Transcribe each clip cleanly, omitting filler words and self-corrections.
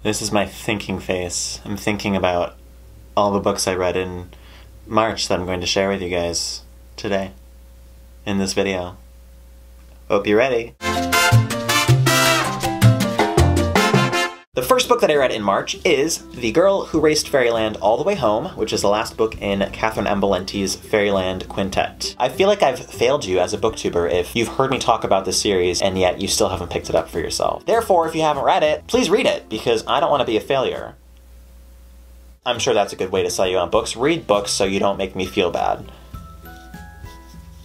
This is my thinking face. I'm thinking about all the books I read in March that I'm going to share with you guys today in this video. Hope you're ready. The first book that I read in March is The Girl Who Raced Fairyland All the Way Home, which is the last book in Catherine M. Valenti's Fairyland Quintet. I feel like I've failed you as a booktuber if you've heard me talk about this series and yet you still haven't picked it up for yourself. Therefore, if you haven't read it, please read it, because I don't want to be a failure. I'm sure that's a good way to sell you on books. Read books so you don't make me feel bad.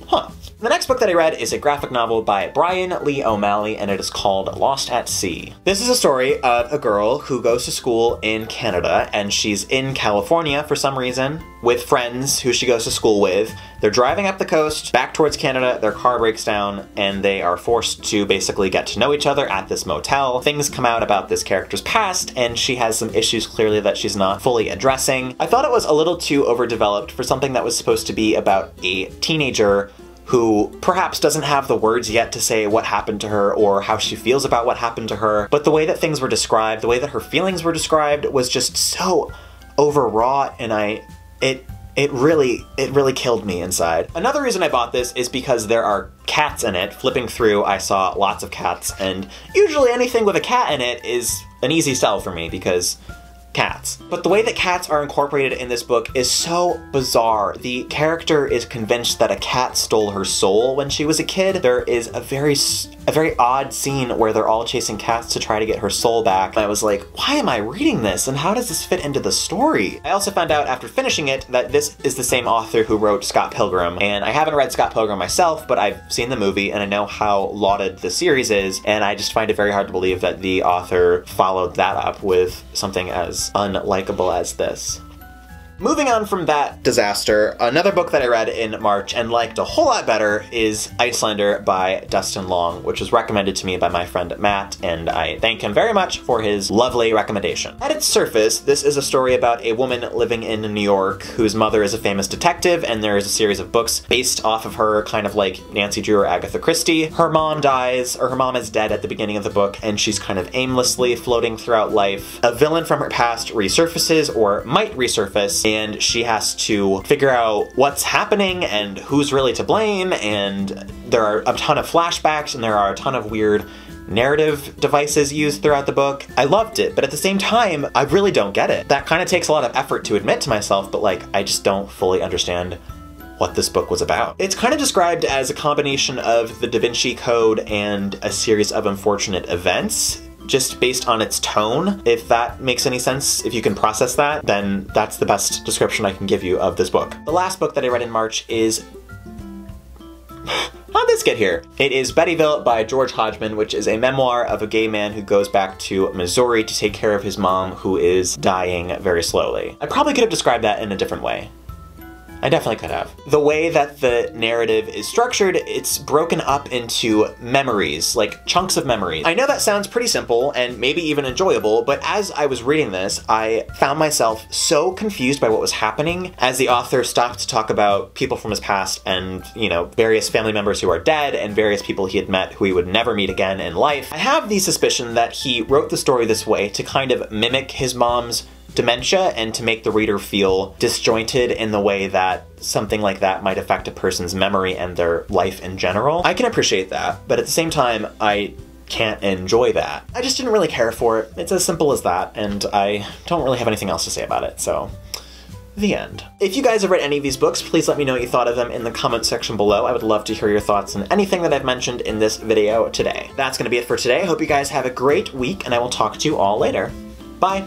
Huh. The next book that I read is a graphic novel by Brian Lee O'Malley, and it is called Lost at Sea. This is a story of a girl who goes to school in Canada, and she's in California for some reason, with friends who she goes to school with. They're driving up the coast, back towards Canada, their car breaks down, and they are forced to basically get to know each other at this motel. Things come out about this character's past, and she has some issues clearly that she's not fully addressing. I thought it was a little too overdeveloped for something that was supposed to be about a teenager who perhaps doesn't have the words yet to say what happened to her or how she feels about what happened to her, but the way that things were described, the way that her feelings were described was just so overwrought, and it really killed me inside. Another reason I bought this is because there are cats in it. Flipping through, I saw lots of cats, and usually anything with a cat in it is an easy sell for me because cats. But the way that cats are incorporated in this book is so bizarre. The character is convinced that a cat stole her soul when she was a kid. There is a very odd scene where they're all chasing cats to try to get her soul back. I was like, why am I reading this, and how does this fit into the story? I also found out after finishing it that this is the same author who wrote Scott Pilgrim, and I haven't read Scott Pilgrim myself, but I've seen the movie and I know how lauded the series is, and I just find it very hard to believe that the author followed that up with something as unlikable as this. Moving on from that disaster, another book that I read in March and liked a whole lot better is Icelander by Dustin Long, which was recommended to me by my friend Matt, and I thank him very much for his lovely recommendation. At its surface, this is a story about a woman living in New York whose mother is a famous detective, and there is a series of books based off of her, kind of like Nancy Drew or Agatha Christie. Her mom dies, or her mom is dead at the beginning of the book, and she's kind of aimlessly floating throughout life. A villain from her past resurfaces, or might resurface, and she has to figure out what's happening and who's really to blame, and there are a ton of flashbacks and there are a ton of weird narrative devices used throughout the book. I loved it, but at the same time, I really don't get it. That kind of takes a lot of effort to admit to myself, but like, I just don't fully understand what this book was about. It's kind of described as a combination of the Da Vinci Code and a series of unfortunate events, just based on its tone. If that makes any sense, if you can process that, then that's the best description I can give you of this book. The last book that I read in March is... How'd this get here? It is Bettyville by George Hodgman, which is a memoir of a gay man who goes back to Missouri to take care of his mom, who is dying very slowly. I probably could have described that in a different way. I definitely could have. The way that the narrative is structured, it's broken up into memories, like chunks of memories. I know that sounds pretty simple and maybe even enjoyable, but as I was reading this, I found myself so confused by what was happening as the author stopped to talk about people from his past and, you know, various family members who are dead and various people he had met who he would never meet again in life. I have the suspicion that he wrote the story this way to kind of mimic his mom's dementia and to make the reader feel disjointed in the way that something like that might affect a person's memory and their life in general. I can appreciate that, but at the same time, I can't enjoy that. I just didn't really care for it. It's as simple as that, and I don't really have anything else to say about it, so the end. If you guys have read any of these books, please let me know what you thought of them in the comment section below. I would love to hear your thoughts on anything that I've mentioned in this video today. That's gonna be it for today. I hope you guys have a great week, and I will talk to you all later. Bye!